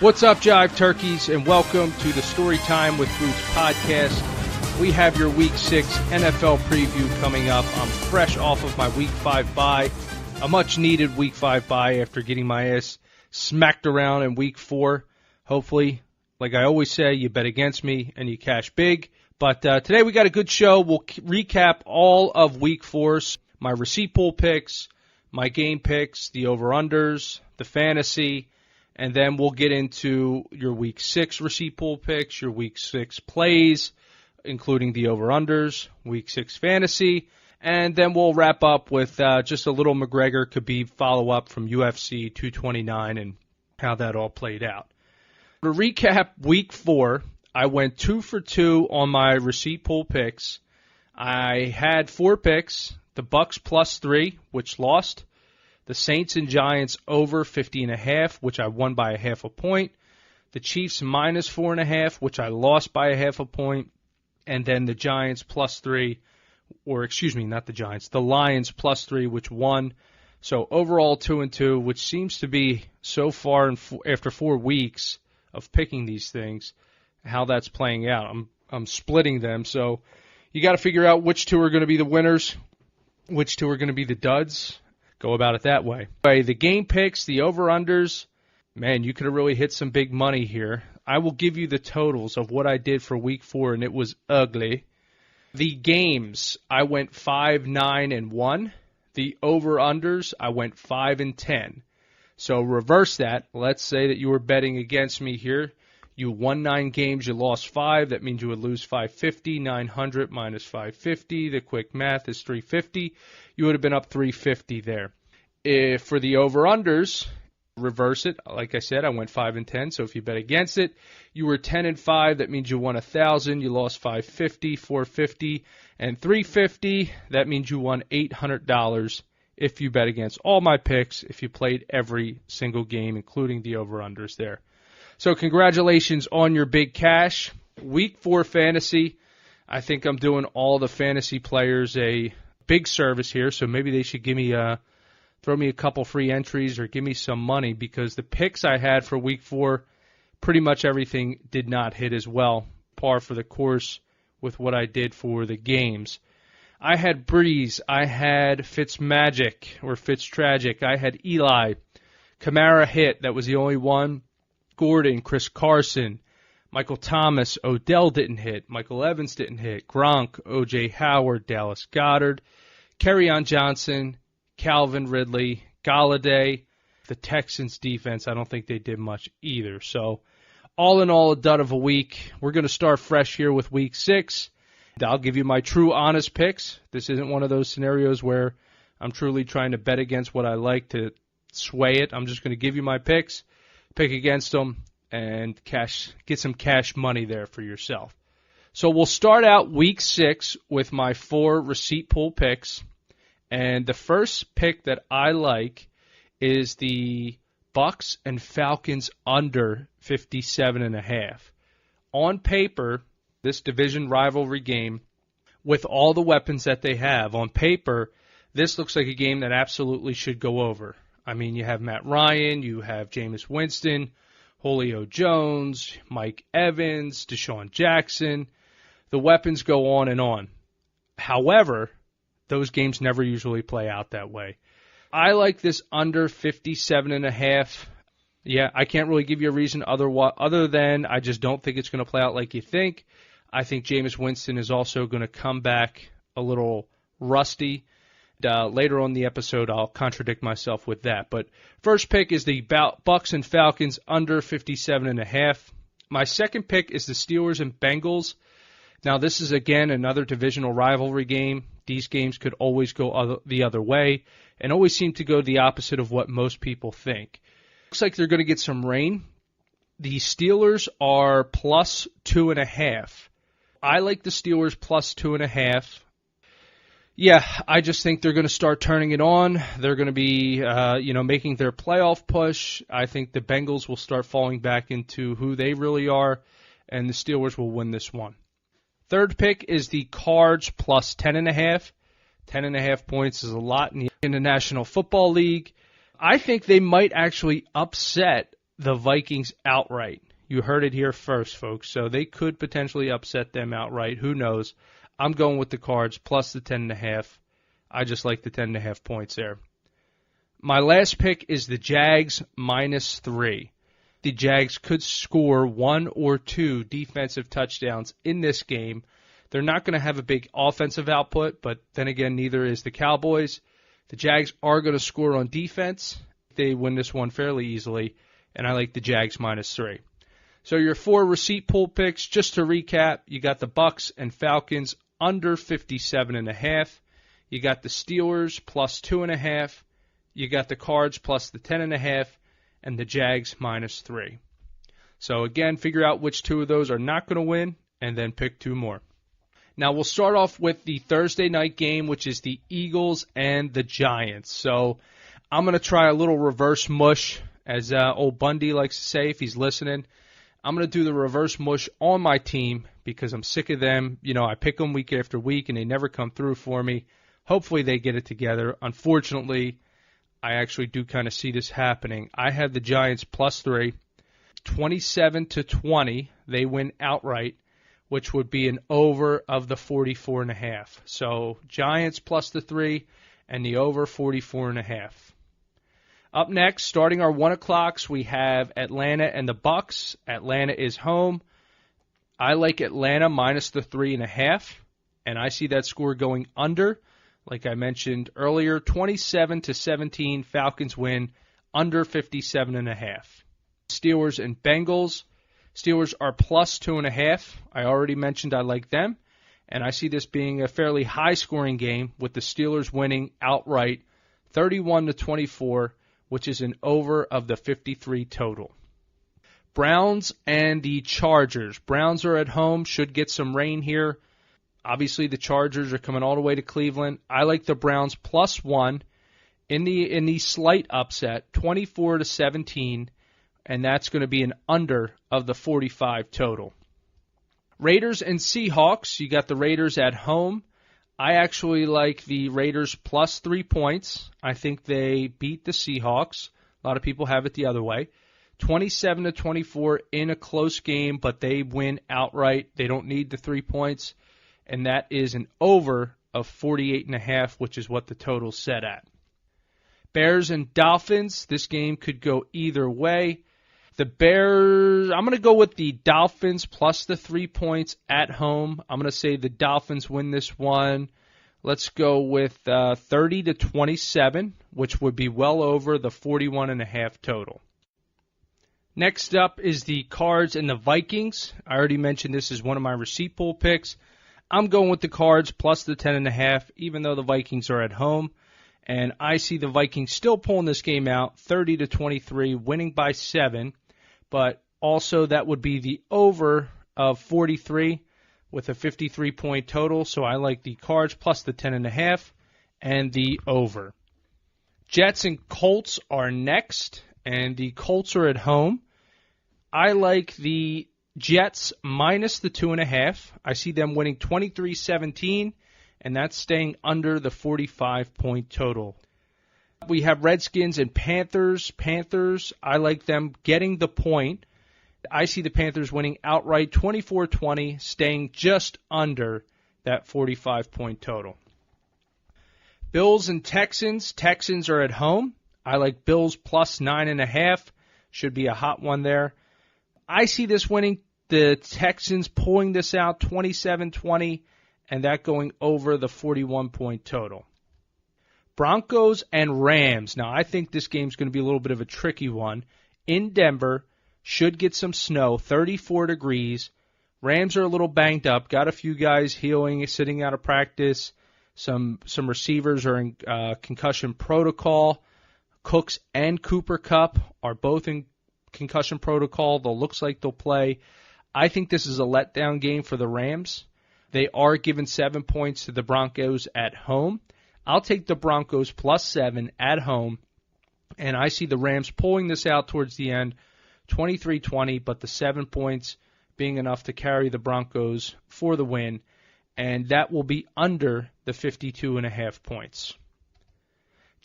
What's up, Jive Turkeys, and welcome to the Storytime with Boots podcast. We have your Week 6 NFL preview coming up. I'm fresh off of my Week 5 bye, a much-needed Week 5 bye after getting my ass smacked around in Week 4. Hopefully, like I always say, you bet against me and you cash big. But today we got a good show. We'll recap all of Week 4's, my receipt pool picks, my game picks, the over-unders, the fantasy, and then we'll get into your Week 6 receipt pool picks, your Week 6 plays, including the over-unders, Week 6 fantasy, and then we'll wrap up with just a little McGregor Khabib follow-up from UFC 229 and how that all played out. To recap Week 4, I went 2 for 2 on my receipt pool picks. I had 4 picks, the Bucks +3, which lost. The Saints and Giants over 50.5, which I won by a half a point. The Chiefs -4.5, which I lost by a half a point. And then the Giants +3, or excuse me, not the Giants, the Lions +3, which won. So overall 2-2, which seems to be so far after 4 weeks of picking these things, how that's playing out. I'm splitting them, so you got to figure out which 2 are going to be the winners, which 2 are going to be the duds. Go about it that way. The game picks, the over-unders, man, you could have really hit some big money here. I will give you the totals of what I did for Week 4, and it was ugly. The games, I went 5-9-1. The over-unders, I went 5-10. So reverse that. Let's say that you were betting against me here. You won 9 games, you lost 5. That means you would lose 550. 900 minus 550. The quick math is 350. You would have been up 350 there. If for the over-unders, reverse it. Like I said, I went 5-10. So if you bet against it, you were 10-5. That means you won 1,000. You lost 550, 450, and 350. That means you won $800 if you bet against all my picks, if you played every single game, including the over-unders there. So congratulations on your big cash. Week 4 fantasy, I think I'm doing all the fantasy players a big service here, so maybe they should give me throw me a couple free entries or give me some money, because the picks I had for Week 4, pretty much everything did not hit as well, par for the course with what I did for the games. I had Breeze, I had Fitzmagic or Fitztragic, I had Eli, Kamara hit, that was the only one. Gordon, Chris Carson, Michael Thomas, Odell didn't hit, Michael Evans didn't hit, Gronk, O.J. Howard, Dallas Goedert, Kerryon Johnson, Calvin Ridley, Galladay. The Texans defense, I don't think they did much either. So all in all, a dud of a week. We're going to start fresh here with Week 6. I'll give you my true, honest picks. This isn't one of those scenarios where I'm truly trying to bet against what I like to sway it. I'm just going to give you my picks. Pick against them, and get some cash money there for yourself. So we'll start out Week 6 with my 4 receipt pool picks. And the first pick that I like is the Bucks and Falcons under 57.5. On paper, this division rivalry game, with all the weapons that they have, on paper, this looks like a game that absolutely should go over. I mean, you have Matt Ryan, you have Jameis Winston, Julio Jones, Mike Evans, Deshaun Jackson. The weapons go on and on. However, those games never usually play out that way. I like this under 57.5. Yeah, I can't really give you a reason other than I just don't think it's going to play out like you think. I think Jameis Winston is also going to come back a little rusty. Later on in the episode, I'll contradict myself with that. But first pick is the Bucks and Falcons under 57.5. My second pick is the Steelers and Bengals. Now, this is, again, another divisional rivalry game. These games could always go the other way and always seem to go the opposite of what most people think. Looks like they're going to get some rain. The Steelers are +2.5. I like the Steelers +2.5. Yeah, I just think they're going to start turning it on. They're going to be, making their playoff push. I think the Bengals will start falling back into who they really are, and the Steelers will win this one. Third pick is the Cards +10.5. 10.5 points is a lot in the National Football League. I think they might actually upset the Vikings outright. You heard it here first, folks. So they could potentially upset them outright. Who knows? I'm going with the Cards plus the 10.5. I just like the 10.5 points there. My last pick is the Jags -3. The Jags could score 1 or 2 defensive touchdowns in this game. They're not going to have a big offensive output, but then again, neither is the Cowboys. The Jags are going to score on defense. They win this one fairly easily, and I like the Jags -3. So your 4 receipt pool picks, just to recap, you got the Bucs and Falcons under 57.5. You got the Steelers plus 2.5. You got the Cards plus the 10.5, and the Jags -3. So again, figure out which 2 of those are not going to win, and then pick 2 more. Now we'll start off with the Thursday night game, which is the Eagles and the Giants. So I'm going to try a little reverse mush, as old Bundy likes to say if he's listening. I'm going to do the reverse mush on my team because I'm sick of them. You know, I pick them week after week, and they never come through for me. Hopefully they get it together. Unfortunately, I actually do kind of see this happening. I have the Giants +3, 27-20. They win outright, which would be an over of the 44.5. So Giants plus the 3 and the over 44.5. Up next, starting our 1 o'clocks, we have Atlanta and the Bucs. Atlanta is home. I like Atlanta minus the 3.5, and I see that score going under. Like I mentioned earlier, 27-17, Falcons win under 57.5. Steelers and Bengals. Steelers are plus 2.5. I already mentioned I like them, and I see this being a fairly high-scoring game with the Steelers winning outright 31-24, which is an over of the 53 total. Browns and the Chargers. Browns are at home, should get some rain here. Obviously, the Chargers are coming all the way to Cleveland. I like the Browns +1 in the slight upset, 24-17, and that's going to be an under of the 45 total. Raiders and Seahawks. You got the Raiders at home. I actually like the Raiders +3 points. I think they beat the Seahawks. A lot of people have it the other way. 27-24 in a close game, but they win outright. They don't need the 3 points. And that is an over of 48.5, which is what the total's set at. Bears and Dolphins, this game could go either way. The Bears, I'm going to go with the Dolphins plus the 3 points at home. I'm going to say the Dolphins win this one. Let's go with 30-27, which would be well over the 41.5 total. Next up is the Cards and the Vikings. I already mentioned this is one of my receipt pool picks. I'm going with the Cards plus the 10.5, even though the Vikings are at home. And I see the Vikings still pulling this game out, 30-23, winning by 7. But also that would be the over of 43 with a 53-point total. So I like the Cards plus the 10.5 and the over. Jets and Colts are next, and the Colts are at home. I like the Jets minus the 2.5. I see them winning 23-17, and that's staying under the 45-point total. We have Redskins and Panthers. Panthers, I like them getting the point. I see the Panthers winning outright 24-20, staying just under that 45-point total. Bills and Texans. Texans are at home. I like Bills plus 9.5. Should be a hot one there. I see this winning, the Texans pulling this out 27-20, and that going over the 41-point total. Broncos and Rams. Now, I think this game's going to be a little bit of a tricky one. In Denver, should get some snow, 34 degrees. Rams are a little banged up, got a few guys healing, sitting out of practice. Some receivers are in concussion protocol. Cooks and Cooper Kupp are both in concussion protocol, though looks like they'll play. I think this is a letdown game for the Rams. They are given 7 points to the Broncos at home. I'll take the Broncos plus 7 at home, and I see the Rams pulling this out towards the end, 23-20, but the 7 points being enough to carry the Broncos for the win, and that will be under the 52.5 points.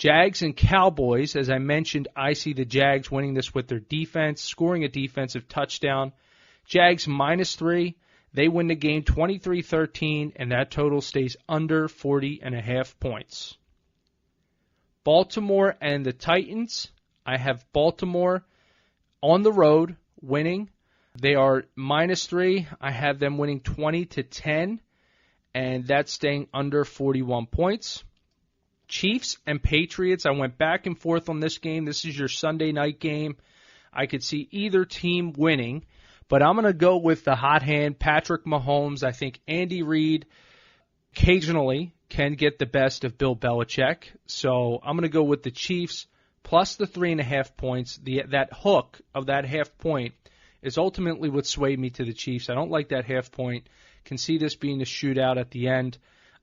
Jags and Cowboys, as I mentioned, I see the Jags winning this with their defense, scoring a defensive touchdown. Jags -3. They win the game 23-13, and that total stays under 40.5 points. Baltimore and the Titans. I have Baltimore on the road winning. They are -3. I have them winning 20-10, and that's staying under 41 points. Chiefs and Patriots. I went back and forth on this game. This is your Sunday night game. I could see either team winning, but I'm going to go with the hot hand, Patrick Mahomes. I think Andy Reid occasionally can get the best of Bill Belichick. So I'm going to go with the Chiefs plus the 3.5 points. That hook of that half point is ultimately what swayed me to the Chiefs. I don't like that half point. Can see this being a shootout at the end.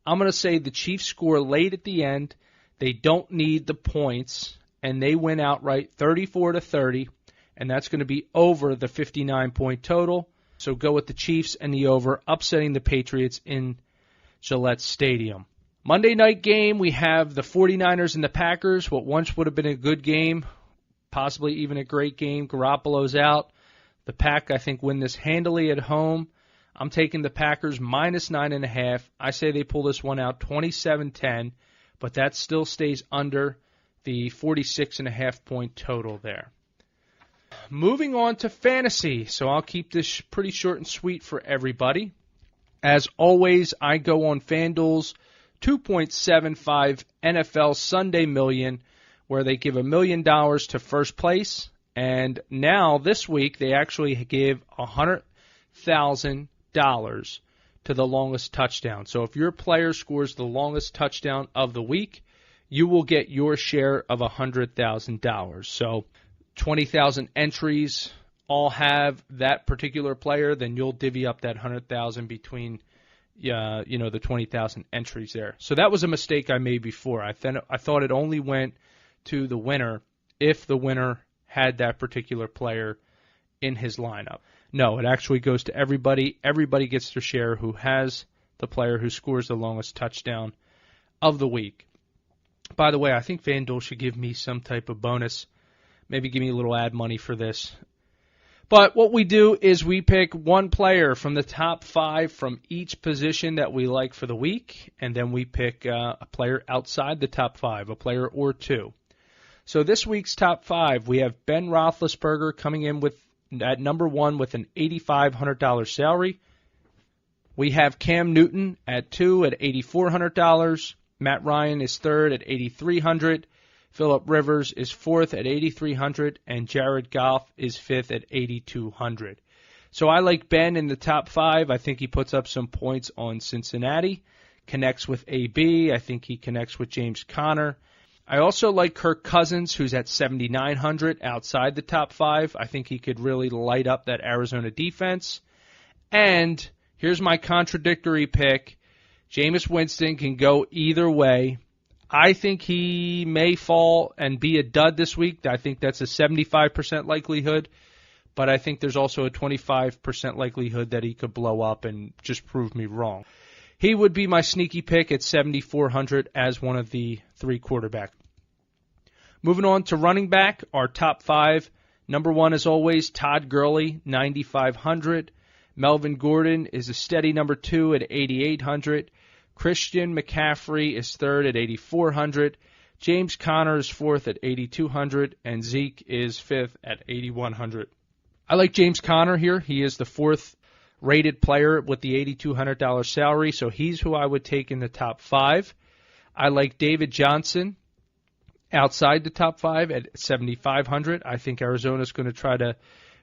I'm going to say the Chiefs score late at the end. They don't need the points, and they win outright 34-30, and that's going to be over the 59-point total. So go with the Chiefs and the over, upsetting the Patriots in Gillette Stadium. Monday night game, we have the 49ers and the Packers, what once would have been a good game, possibly even a great game. Garoppolo's out. The Pack, I think, win this handily at home. I'm taking the Packers -9.5. I say they pull this one out 27-10, but that still stays under the 46.5 point total there. Moving on to fantasy, so I'll keep this pretty short and sweet for everybody. As always, I go on Fanduel's 2.75 NFL Sunday Million, where they give $1 million to first place, and now this week they actually give $100,000 to the longest touchdown. So if your player scores the longest touchdown of the week, you will get your share of $100,000. So 20,000 entries all have that particular player, then you'll divvy up that $100,000 between the 20,000 entries there. So that was a mistake I made before. I thought it only went to the winner if the winner had that particular player in his lineup. No, it actually goes to everybody. Everybody gets their share who has the player who scores the longest touchdown of the week. By the way, I think FanDuel should give me some type of bonus. Maybe give me a little ad money for this. But what we do is we pick one player from the top 5 from each position that we like for the week, and then we pick a player outside the top 5, a player or two. So this week's top 5, we have Ben Roethlisberger coming in at number 1 with an $8,500 salary. We have Cam Newton at 2 at $8,400. Matt Ryan is 3rd at $8,300. Phillip Rivers is 4th at $8,300, and Jared Goff is 5th at $8,200. So I like Ben in the top 5. I think he puts up some points on Cincinnati, connects with AB. I think he connects with James Conner. I also like Kirk Cousins, who's at $7,900 outside the top 5. I think he could really light up that Arizona defense. And here's my contradictory pick. Jameis Winston can go either way. I think he may fall and be a dud this week. I think that's a 75% likelihood. But I think there's also a 25% likelihood that he could blow up and just prove me wrong. He would be my sneaky pick at $7,400 as one of the 3 quarterbacks. Moving on to running back, our top 5. Number 1, as always, Todd Gurley, $9,500. Melvin Gordon is a steady number 2 at $8,800. Christian McCaffrey is 3rd at $8,400. James Conner is 4th at $8,200. And Zeke is 5th at $8,100. I like James Conner here. He is the 4th rated player with the $8,200 salary, so he's who I would take in the top 5. I like David Johnson outside the top 5 at $7,500. I think Arizona's going to try to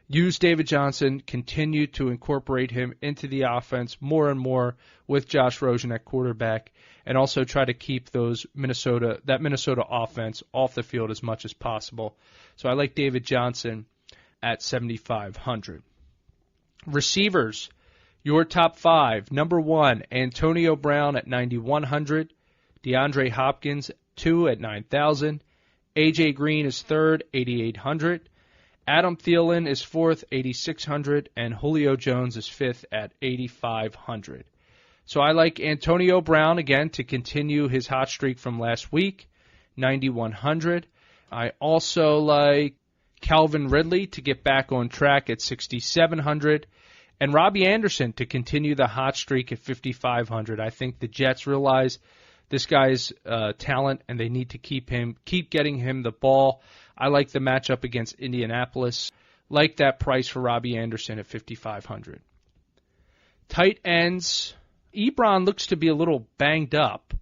use David Johnson, continue to incorporate him into the offense more and more with Josh Rosen at quarterback, and also try to keep that Minnesota offense off the field as much as possible. So I like David Johnson at $7,500. Receivers, your top 5. Number 1, Antonio Brown at $9,100. DeAndre Hopkins, 2 at $9,000. A.J. Green is 3rd, $8,800. Adam Thielen is 4th, $8,600. And Julio Jones is 5th at $8,500. So I like Antonio Brown, again, to continue his hot streak from last week. 9,100. I also like Calvin Ridley to get back on track at 6,700. And Robbie Anderson to continue the hot streak at 5,500. I think the Jets realize this guy's talent, and they need to keep getting him the ball. I like the matchup against Indianapolis. Like that price for Robbie Anderson at 5,500. Tight ends. Ebron looks to be a little banged up,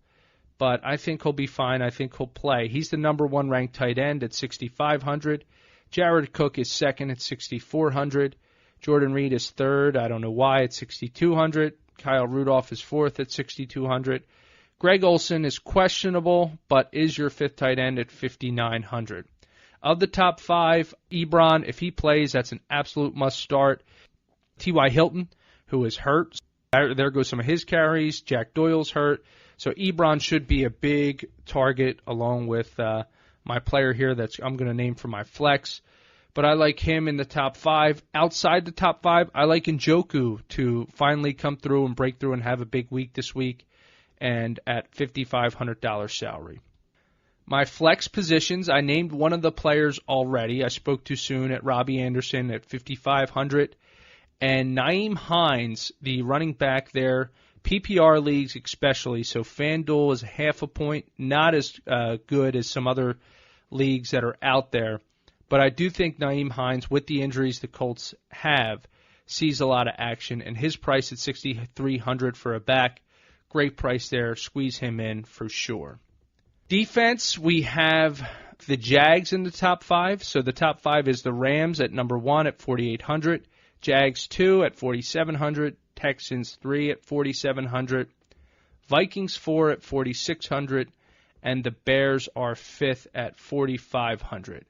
but I think he'll be fine. I think he'll play. He's the number 1 ranked tight end at 6,500. Jared Cook is second at 6,400. Jordan Reed is third. I don't know why at 6,200. Kyle Rudolph is fourth at 6,200. Greg Olsen is questionable, but is your fifth tight end at 5,900. Of the top 5, Ebron, if he plays, that's an absolute must start. T.Y. Hilton, who is hurt. There goes some of his carries. Jack Doyle's hurt. So Ebron should be a big target along with my player here that I'm going to name for my flex. But I like him in the top 5. Outside the top 5, I like Njoku to finally come through and break through and have a big week this week, and at $5,500 salary. My flex positions, I named one of the players already. I spoke too soon at Robbie Anderson at 5,500. And Nyheim Hines, the running back there, PPR leagues especially, so Fanduel is half a point, not as good as some other leagues that are out there. But I do think Nyheim Hines, with the injuries the Colts have, sees a lot of action, and his price at $6,300 for a back, great price there. Squeeze him in for sure. Defense, we have the Jags in the top 5. So the top 5 is the Rams at number 1 at 4,800, Jags 2 at 4,700, Texans 3 at 4,700, Vikings 4 at 4,600, and the Bears are 5th at 4,500.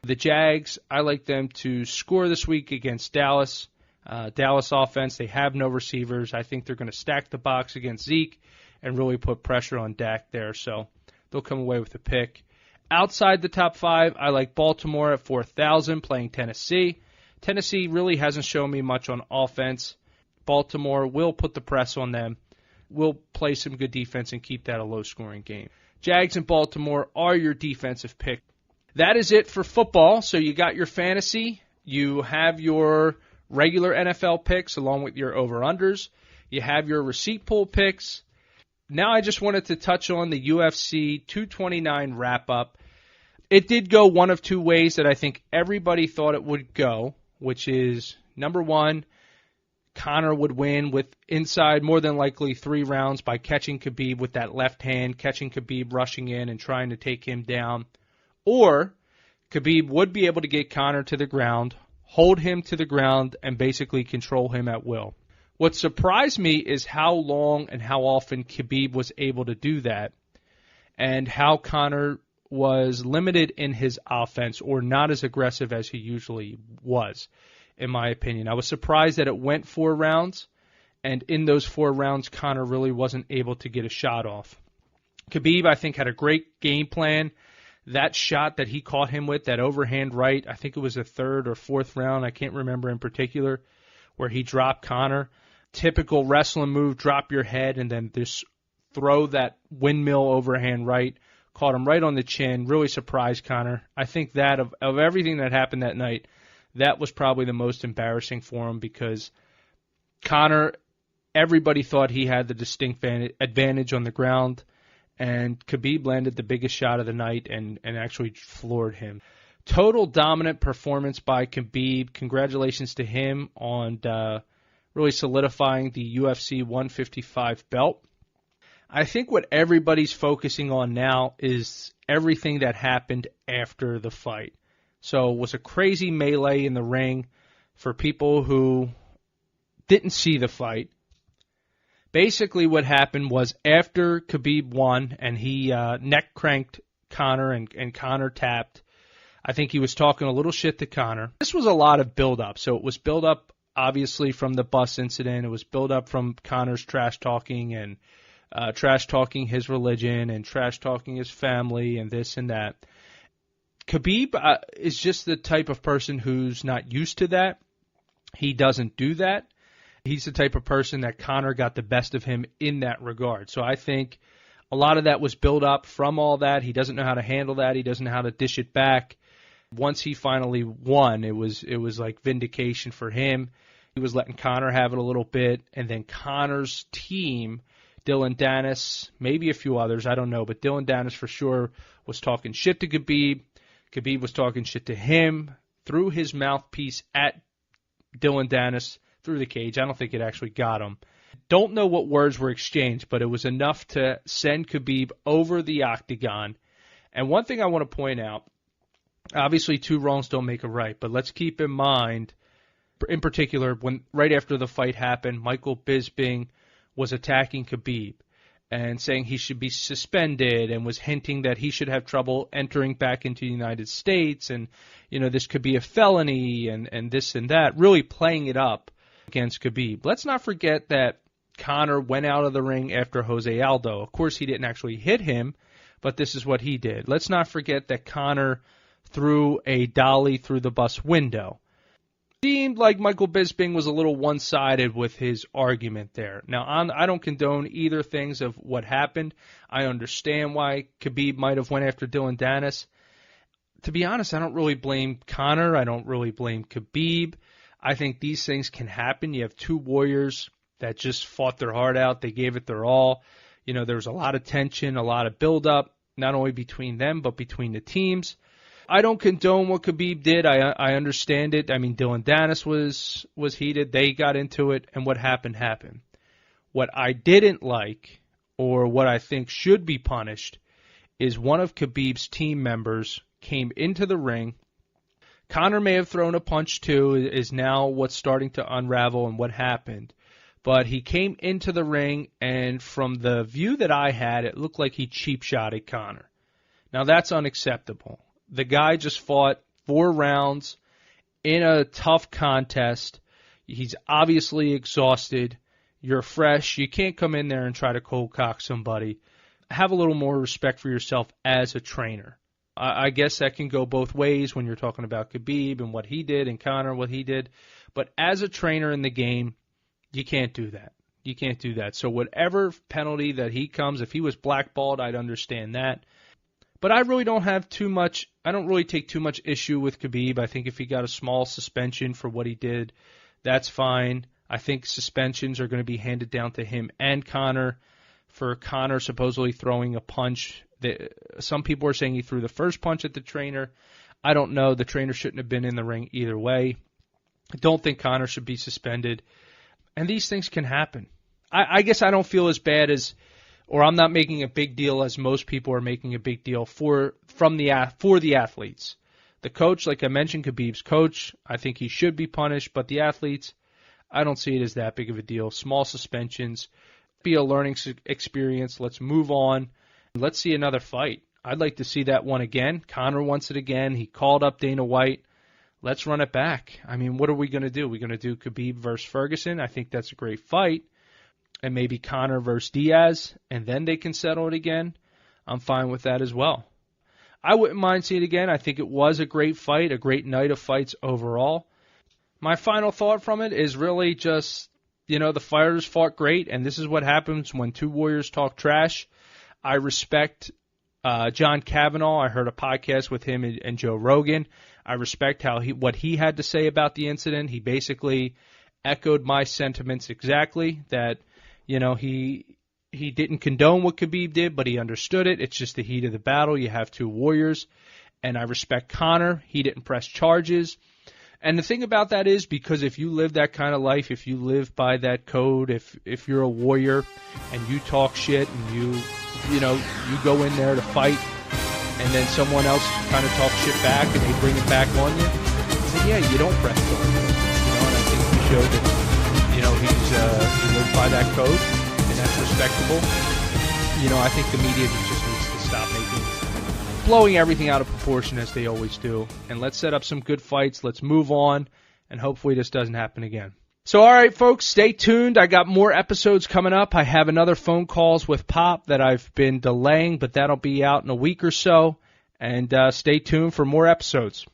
The Jags, I like them to score this week against Dallas. Dallas offense, they have no receivers. I think they're going to stack the box against Zeke and really put pressure on Dak there. So they'll come away with a pick. Outside the top 5, I like Baltimore at 4,000 playing Tennessee. Tennessee really hasn't shown me much on offense. Baltimore will put the press on them. Will play some good defense and keep that a low-scoring game. Jags and Baltimore are your defensive pick. That is it for football. So you got your fantasy. You have your regular NFL picks along with your over-unders. You have your receipt pool picks. Now I just wanted to touch on the UFC 229 wrap-up. It did go one of two ways that I think everybody thought it would go, which is, number 1, Conor would win with inside more than likely 3 rounds by catching Khabib with that left hand, catching Khabib rushing in and trying to take him down. Or Khabib would be able to get Conor to the ground, hold him to the ground, and basically control him at will. What surprised me is how long and how often Khabib was able to do that, and how Conor was limited in his offense or not as aggressive as he usually was, in my opinion. I was surprised that it went 4 rounds, and in those 4 rounds, Conor really wasn't able to get a shot off. Khabib, I think, had a great game plan. That shot that he caught him with, that overhand right, I think it was the 3rd or 4th round, I can't remember in particular, where he dropped Conor. Typical wrestling move, drop your head, and then just throw that windmill overhand right. Caught him right on the chin, really surprised Conor. I think that of everything that happened that night, that was probably the most embarrassing for him because Conor, everybody thought he had the distinct advantage on the ground, and Khabib landed the biggest shot of the night and actually floored him. Total dominant performance by Khabib. Congratulations to him on really solidifying the UFC 155 belt. I think what everybody's focusing on now is everything that happened after the fight. So it was a crazy melee in the ring for people who didn't see the fight. Basically what happened was after Khabib won and he neck cranked Conor and Conor tapped, I think he was talking a little shit to Conor. This was a lot of build-up. So it was build-up obviously from the bus incident. It was build-up from Conor's trash-talking and trash-talking his religion and trash-talking his family and this and that. Khabib is just the type of person who's not used to that. He doesn't do that. He's the type of person that Conor got the best of him in that regard. So I think A lot of that was built up from all that. He doesn't know how to handle that. He doesn't know how to dish it back. Once he finally won, it was like vindication for him. He was letting Conor have it a little bit, and then Conor's team, Dylan Dennis, maybe a few others, I don't know, but Dylan Dennis for sure was talking shit to Khabib. Khabib was talking shit to him through his mouthpiece at Dylan Dennis through the cage. I don't think it actually got him. Don't know what words were exchanged, but it was enough to send Khabib over the octagon. And one thing I want to point out, obviously two wrongs don't make a right, but let's keep in mind, in particular, when right after the fight happened, Michael Bisping was attacking Khabib and saying he should be suspended and was hinting that he should have trouble entering back into the United States and, this could be a felony and this and that, really playing it up against Khabib. Let's not forget that Conor went out of the ring after Jose Aldo. Of course, he didn't actually hit him, but this is what he did. Let's not forget that Conor threw a dolly through the bus window. Seemed like Michael Bisping was a little one-sided with his argument there. Now, I don't condone either things of what happened. I understand why Khabib might have went after Dylan Dennis. To be honest, I don't really blame Conor. I don't really blame Khabib. I think these things can happen. You have two warriors that just fought their heart out. They gave it their all. There was a lot of tension, a lot of build-up, not only between them, but between the teams. I don't condone what Khabib did. I understand it. I mean, Dylan Dennis was heated. They got into it, and what happened happened. What I didn't like, or what I think should be punished, is one of Khabib's team members came into the ring. Conor may have thrown a punch too, is now what's starting to unravel and what happened. But he came into the ring, and from the view that I had, it looked like he cheap-shotted Conor. Now, that's unacceptable. The guy just fought 4 rounds in a tough contest. He's obviously exhausted. You're fresh. You can't come in there and try to cold cock somebody. Have a little more respect for yourself as a trainer. I guess that can go both ways when you're talking about Khabib and what he did and Conor what he did. But as a trainer in the game, you can't do that. You can't do that. So whatever penalty that he comes, if he was blackballed, I'd understand that. But I really don't have too much, I don't really take too much issue with Khabib. I think if he got a small suspension for what he did, that's fine. I think suspensions are going to be handed down to him and Conor for Conor supposedly throwing a punch. Some people are saying he threw the first punch at the trainer. I don't know. The trainer shouldn't have been in the ring either way. I don't think Conor should be suspended. And these things can happen. I guess I don't feel as bad as, or I'm not making a big deal as most people are making a big deal for the athletes. The coach, like I mentioned, Khabib's coach, I think he should be punished, but the athletes, I don't see it as that big of a deal. Small suspensions, be a learning experience. Let's move on. Let's see another fight. I'd like to see that one again. Conor wants it again. He called up Dana White. Let's run it back. I mean, what are we going to do? We're going to do Khabib versus Ferguson. I think that's a great fight. And maybe Conor versus Diaz, and then they can settle it again. I'm fine with that as well. I wouldn't mind seeing it again. I think it was a great fight, a great night of fights overall. My final thought from it is really just, the fighters fought great, and this is what happens when two warriors talk trash. I respect John Kavanaugh. I heard a podcast with him and Joe Rogan. I respect what he had to say about the incident. He basically echoed my sentiments exactly, that he didn't condone what Khabib did, but he understood it. It's just the heat of the battle. You have two warriors, and I respect Conor. He didn't press charges. And the thing about that is, because if you live that kind of life, if you live by that code, if you're a warrior and you talk shit and you go in there to fight, and then someone else kind of talks shit back and they bring it back on you, then yeah, you don't press charges. And I think he showed that, he lived by that code, and that's respectable. I think the media just needs to stop blowing everything out of proportion as they always do. And let's set up some good fights. Let's move on, and hopefully this doesn't happen again. So, all right, folks, stay tuned. I got more episodes coming up. I have another phone calls with Pop that I've been delaying, but that'll be out in a week or so. And stay tuned for more episodes.